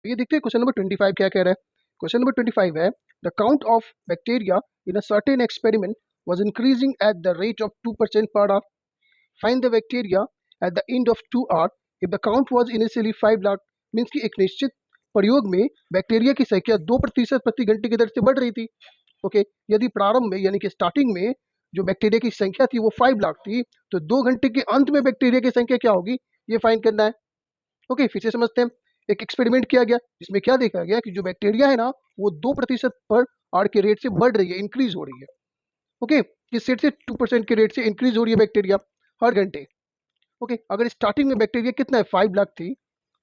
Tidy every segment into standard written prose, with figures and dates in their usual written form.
ये देखते हैं क्वेश्चन नंबर 25 क्या कह रहा है। क्वेश्चन नंबर 25 है the count of bacteria in a certain experiment was increasing at the rate of 2% per hour. Find the bacteria at the end of 2 hour if the count was initially 5 lakh. Means कि एक निश्चित प्रयोग में bacteria की संख्या 2% प्रति घंटे की दर से बढ़ रही थी। ओके, यदि प्रारंभ में यानी कि स्टार्टिंग में जो बैक्टीरिया की संख्या थी वो 5 लाख थी, तो 2 घंटे के अंत में बैक्टीरिया की संख्या क्या होगी ये फाइंड करना है। ओके, फिर से समझते हैं। एक एक्सपेरिमेंट किया गया जिसमें क्या देखा गया कि जो बैक्टीरिया है ना वो 2% पर आर के रेट से बढ़ रही है, इंक्रीज हो रही है। ओके, किस रेट से? 2% के रेट से इंक्रीज हो रही है बैक्टीरिया हर घंटे। ओके, अगर स्टार्टिंग में बैक्टीरिया कितना है 5 लाख थी,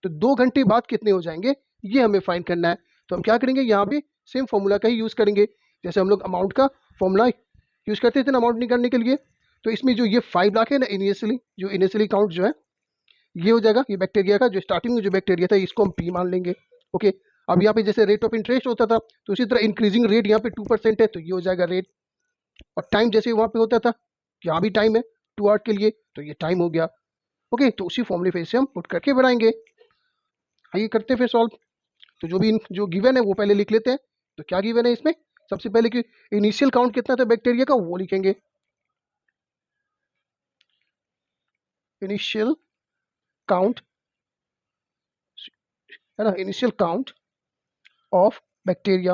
तो 2 घंटे बाद कितने हो जाएंगे ये हमें फाइंड करना है। तो हम क्या करेंगे, यहाँ भी सेम फॉर्मूला का ही यूज करेंगे जैसे हम लोग अमाउंट का फॉर्मूला यूज करते थे ना अमाउंट निकालने के लिए। तो इसमें जो ये 5 लाख है ना इनिशियली काउंट जो है ये हो जाएगा, ये बैक्टीरिया का जो स्टार्टिंग में जो बैक्टीरिया था इसको हम पी मान लेंगे। ओके, अब यहाँ पे जैसे रेट ऑफ इंटरेस्ट होता था तो उसी तरह इंक्रीजिंग रेट यहाँ पे 2% है तो ये हो जाएगा रेट। और टाइम जैसे वहाँ पे होता था, यहाँ भी टाइम है 2 आवर के लिए तो ये टाइम हो गया। ओके, तो उसी फॉर्मूले पे इसे हम पुट करके बनाएंगे। आइए करते हैं फिर सॉल्व। तो जो गिवन है वो पहले लिख लेते हैं। तो क्या गिवन है इसमें, सबसे पहले कि इनिशियल काउंट कितना था बैक्टीरिया का वो लिखेंगे। इनिशियल काउंट है ना, इनिशियल काउंट ऑफ बैक्टीरिया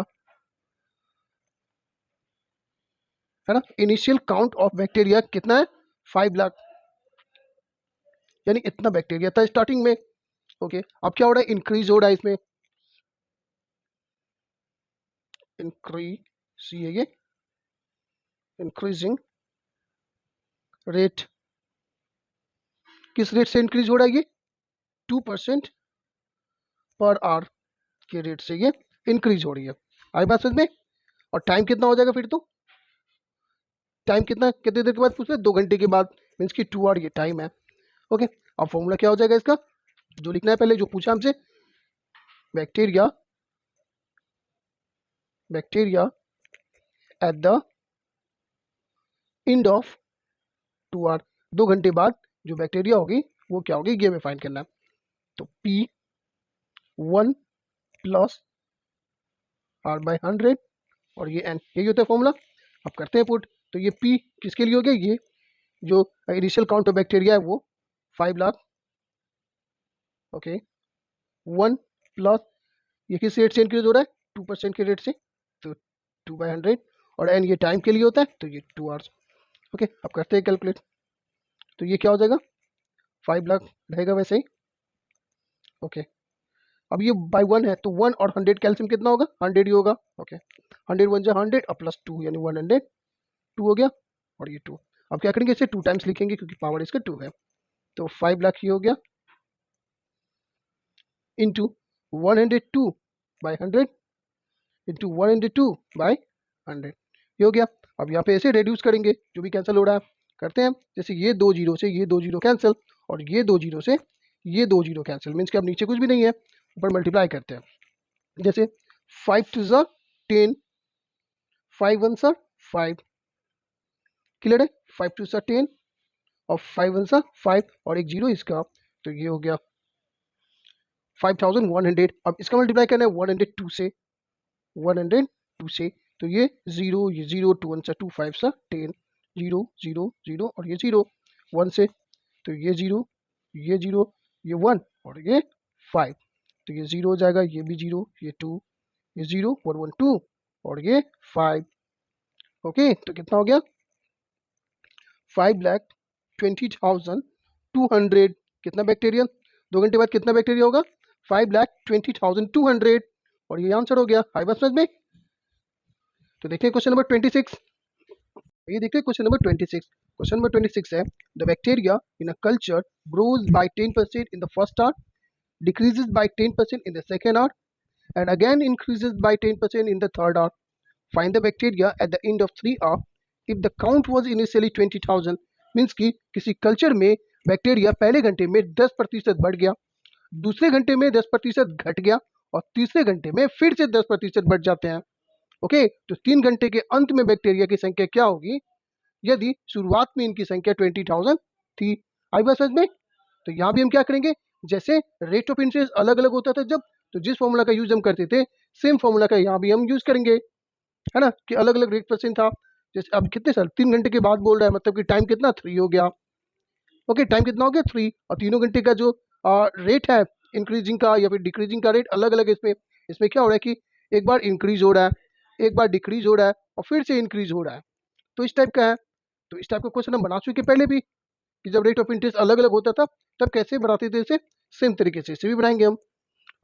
है ना, इनिशियल काउंट ऑफ बैक्टीरिया कितना है 5 लाख, यानी इतना बैक्टीरिया था स्टार्टिंग में। ओके, अब क्या हो रहा है, इंक्रीज हो रहा है इसमें, इंक्रीज ये इंक्रीजिंग रेट, किस रेट से इंक्रीज हो रहा है ये 2% पर आवर के रेट से ये इंक्रीज हो रही है। आई बात समझ में। और टाइम कितना हो जाएगा फिर, तो टाइम कितना कितने देर के बाद पूछ रहे 2 घंटे के बाद, मीन्स की 2 आवर ये टाइम है। ओके, अब फॉर्मूला क्या हो जाएगा इसका, जो लिखना है पहले जो पूछा हमसे, bacteria at the end of 2 hour, 2 घंटे बाद जो बैक्टीरिया होगी वो क्या होगी ये हमें फाइंड करना है। तो P1 प्लस R बाई 100 और ये N, यही होता है फॉर्मूला। अब करते हैं पुट। तो ये P किसके लिए हो गया, ये जो इनिशियल काउंट ऑफ बैक्टीरिया है वो 5 लाख। ओके, 1 प्लस ये किस रेट से इंक्रीज हो रहा है 2% के रेट से, तो 2/100 और N ये टाइम के लिए होता है तो ये 2 आवर्स। ओके, अब करते हैं कैलकुलेट। तो ये क्या हो जाएगा 5 लाख रहेगा वैसे ही। ओके, अब ये बाई 1 है तो 1 और 100 कैल्शियम कितना होगा 100 ही होगा। ओके, 100 1 जा 100 और प्लस 2 यानी 102 हो गया और ये 2। अब क्या करेंगे, इसे 2 टाइम्स लिखेंगे क्योंकि पावर इसका 2 है। तो 5 लाख ये हो गया इंटू 102 बाई 100 इंटू 102 बाई 100 ये हो गया। अब यहाँ पे ऐसे रेड्यूस करेंगे जो भी कैंसिल हो रहा है, करते हैं। जैसे ये 2 जीरो से ये 2 जीरो कैंसिल और ये 2 जीरो से ये 2 जीरो कैंसिल, मीन्स कि अब नीचे कुछ भी नहीं है, ऊपर मल्टीप्लाई करते हैं। जैसे 5 2 ज़ा 10, 5 1 सा 5, क्लियर है, 5 2 सा 10 और 5 1 सा 5 और एक जीरो इसका, तो ये हो गया 5100। अब इसका मल्टीप्लाई करना है 102 से, 102 से, तो ये 0 2 1 सा 2 5 सा 10, 0 0 0 और ये 0 1 से, तो ये 0 ये 1 और ये 5, तो ये 0 हो जाएगा, ये भी 0 ये 2 ये 0 1 1 2 और ये 5। ओके, तो कितना हो गया 5,20,200। कितना बैक्टीरिया, 2 घंटे बाद कितना बैक्टीरिया होगा 5,20,200 और ये आंसर हो गया। आई बात समझ में। तो देखिए क्वेश्चन नंबर 26, ये देखिए क्वेश्चन नंबर 26। क्वेश्चन नंबर 26 है the bacteria in a culture grows bye 10% in the first hour, decreases by 10% in the second hour, and again increases by 10% in the third hour. Find the bacteria at the end of 3 hours if the count was initially 20,000. Means कि किसी culture में bacteria पहले घंटे में 10% बढ़ गया, दूसरे घंटे में 10% घट गया और तीसरे घंटे में फिर से 10% बढ़ जाते हैं। ओके, तो 3 घंटे के अंत में बैक्टीरिया की संख्या क्या होगी यदि शुरुआत में इनकी संख्या 20,000 थी। आई बात समझ में। तो यहाँ भी हम क्या करेंगे, जैसे रेट ऑफ इंटरेस्ट अलग अलग होता था जब तो जिस फॉर्मूला का यूज हम करते थे सेम फॉर्मूला का यहाँ भी हम यूज करेंगे, है ना, कि अलग अलग रेट परसेंट था। जैसे अब कितने साल 3 घंटे के बाद बोल रहा है, मतलब कि टाइम कितना 3 हो गया। ओके, टाइम कितना हो गया 3, और तीनों घंटे का जो रेट है इंक्रीजिंग का या फिर डिक्रीजिंग का रेट अलग अलग है। इसमें इसमें क्या हो रहा है कि एक बार इंक्रीज हो रहा है, एक बार डिक्रीज हो रहा है, और फिर से इंक्रीज हो रहा है। तो इस टाइप का है। तो इस टाइप का क्वेश्चन हम बना चुके पहले भी, कि जब रेट ऑफ इंटरेस्ट अलग अलग होता था तब कैसे बनाते थे इसे, सेम तरीके से इसे भी बनाएंगे हम।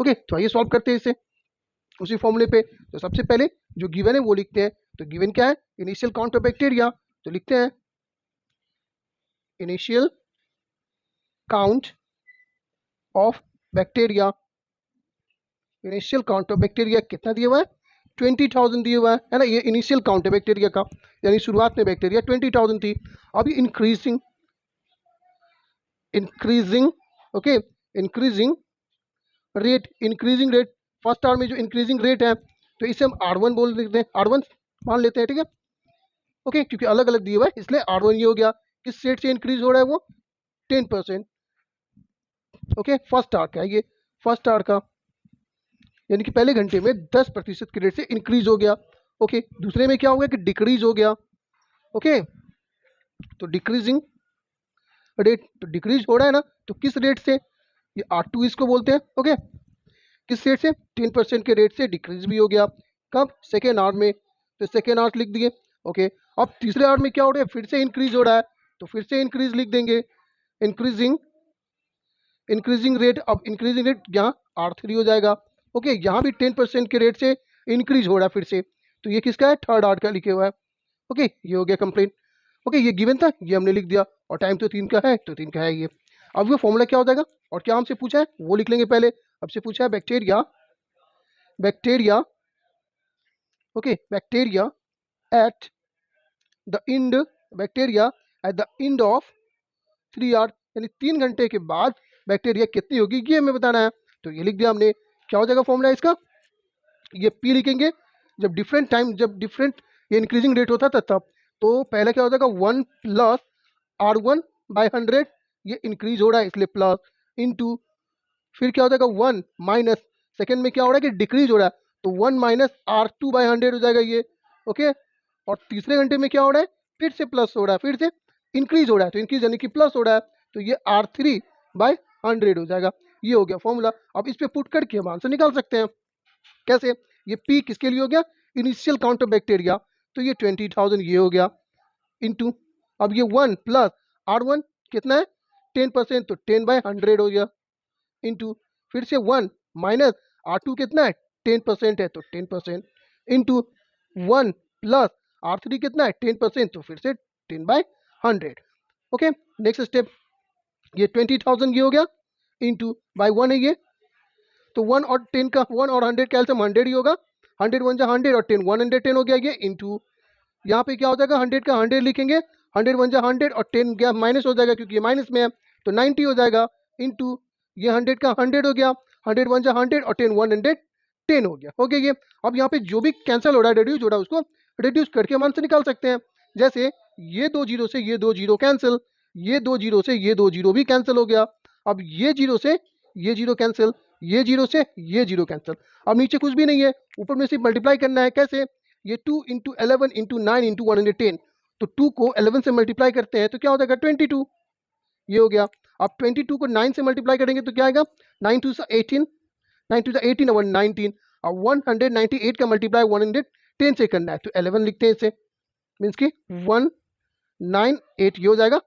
ओके, तो आइए सॉल्व करते हैं इसे उसी फॉर्मूले पे। तो सबसे पहले जो गिवन है वो लिखते हैं। तो गिवन क्या है, इनिशियल काउंट ऑफ बैक्टीरिया। तो लिखते हैं initial count of bacteria. Initial count of bacteria कितना दिया हुआ है, 20,000 दिया हुआ है ना। ये इनिशियल काउंट है बैक्टीरिया का, यानी शुरुआत में बैक्टीरिया 20,000 थी। अभी increasing increasing okay, increasing rate first hour में जो इंक्रीजिंग रेट है तो इसे हम R1 बोल देते हैं, R1 मान लेते हैं, ठीक है। ओके, क्योंकि अलग अलग दिया हुआ है इसलिए R1 ये हो गया। किस रेट से इंक्रीज हो रहा है वो, 10%। ओके, फर्स्ट आवर का है ये, फर्स्ट आवर का, यानी कि पहले घंटे में 10% के रेट से इंक्रीज हो गया। ओके, दूसरे में क्या हो गया कि डिक्रीज हो गया। ओके, तो डिक्रीजिंग रेट, तो डिक्रीज हो रहा है ना, तो किस रेट से, ये R2 इसको बोलते हैं। ओके, किस रेट से, 10% के रेट से डिक्रीज भी हो गया। कब, सेकेंड आवर में, तो सेकेंड आवर लिख दिए। ओके, अब तीसरे आवर में क्या हो रहा है, फिर से इंक्रीज हो रहा है, तो फिर से इंक्रीज लिख देंगे, इंक्रीजिंग रेट। अब इंक्रीजिंग रेट यहाँ R3 हो जाएगा। ओके, यहाँ भी 10% के रेट से इंक्रीज हो रहा है फिर से, तो ये किसका है, थर्ड आवर का लिखे हुआ है। ओके, ये हो गया कंप्लीट। ओके, ये गिवन था, ये हमने लिख दिया, और टाइम तो 3 का है तो 3 का है ये। अब वो फॉर्मूला क्या हो जाएगा, और क्या हमसे पूछा है वो लिख लेंगे पहले। हमसे पूछा है bacteria okay, bacteria at the end of 3 hour, यानी 3 घंटे के बाद बैक्टीरिया कितनी होगी ये हमें बताना है। तो ये लिख दिया हमने। क्या हो जाएगा फॉर्मूला इसका, ये पी लिखेंगे। जब डिफरेंट टाइम, जब डिफरेंट ये इंक्रीजिंग रेट होता था तब, तो पहले क्या हो जाएगा 1 प्लस R1/100, ये इंक्रीज हो रहा है इसलिए प्लस, इनटू, फिर क्या हो जाएगा 1 माइनस, सेकेंड में क्या हो रहा है कि डिक्रीज हो रहा है, तो 1 माइनस R2/100 हो जाएगा ये। ओके, और तीसरे घंटे में क्या हो रहा है, फिर से प्लस हो रहा है, फिर से इंक्रीज हो रहा है, तो इंक्रीज यानी कि प्लस हो रहा है, तो ये R3/100 हो जाएगा। ये हो गया फॉर्मूला। अब इस पे पुट करके हम आंसर निकाल सकते हैं। कैसे, ये P किसके लिए हो गया, इनिशियल काउंट ऑफ बैक्टीरिया, तो ये 20,000 ये हो गया, इनटू, अब ये 1 प्लस R1 कितना है 10%, तो 10/100 हो गया, इनटू, फिर से 1 माइनस R2 कितना है 10% है तो 10%, इनटू 1 प्लस R3 कितना है 10%, तो फिर से 10/100। ओके, नेक्स्ट स्टेप, ये 20,000 ये हो गया, इनटू बाई 1 है ये, तो 1 और 10 का, 1 और 100 का एल्सियम 100 ही होगा, 100 1 जा 100 और 10 110 हो गया ये, इनटू, यहाँ पे क्या हो जाएगा 100 का 100 लिखेंगे, 100 1 जा 100 और 10 गया माइनस हो जाएगा क्योंकि ये माइनस में है, तो 90 हो जाएगा, इनटू, ये 100 का 100 हो गया, 100 1 जा 100 और 10 110 हो गया। ओके, ये अब यहाँ पे जो भी कैंसिल हो रहा है, रिड्यूस हो रहा है, उसको रिड्यूस करके हम आंसर निकाल सकते हैं। जैसे ये 2 जीरो से ये 2 जीरो कैंसिल, ये 2 जीरो से ये 2 जीरो भी कैंसिल हो गया, अब ये जीरो से ये जीरो कैंसिल, ये जीरो से ये जीरो कैंसिल, अब नीचे कुछ भी नहीं है, ऊपर में सिर्फ मल्टीप्लाई करना है। कैसे, ये 2 इंटू 11 इंटू 9 इंटू 110, तो 2 को 11 से मल्टीप्लाई करते हैं तो क्या हो जाएगा 22, ये हो गया। अब 22 को 9 से मल्टीप्लाई करेंगे तो क्या आएगा, 9 टू 18, 9 टू 18 और 19, अब 198 का मल्टीप्लाई 110 से करना है तो 11 लिखते हैं इसे, मीन्स कि 198 ये हो जाएगा,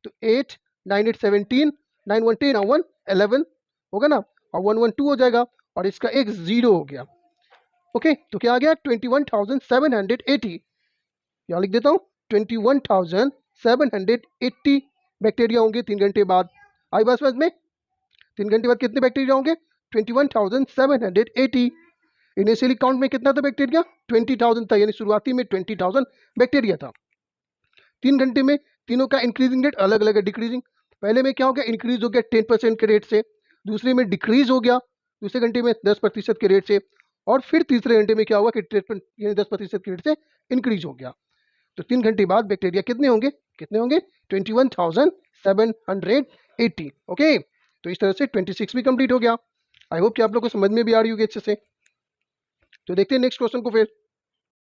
तो 8 9 8 17, 9 1 10 और 1 11 होगा ना, और 1 1 2 हो जाएगा, और इसका एक जीरो हो गया। ओके, तो क्या आ गया 21,780, यहाँ लिख देता हूँ 21,780 बैक्टीरिया होंगे 3 घंटे बाद। आई बात समझ में, 3 घंटे बाद कितने बैक्टीरिया होंगे 21,780। इनिशियली काउंट में कितना था बैक्टीरिया 20,000 था, यानी शुरुआती में 20,000 बैक्टीरिया था। 3 घंटे में तीनों का इंक्रीजिंग रेट अलग अलग है, डिक्रीजिंग। पहले में क्या हो गया, इंक्रीज हो गया 10% के रेट से, दूसरे में डिक्रीज हो गया दूसरे घंटे में 10% के रेट से, और फिर तीसरे घंटे में क्या हुआ कि 10% के रेट से इंक्रीज हो गया। तो 3 घंटे बाद बैक्टीरिया कितने होंगे 21,780। ओके, तो इस तरह से 26 भी कंप्लीट हो गया। आई होप कि आप लोग को समझ में भी आ रही होगी अच्छे से। तो देखते हैं नेक्स्ट क्वेश्चन को फिर।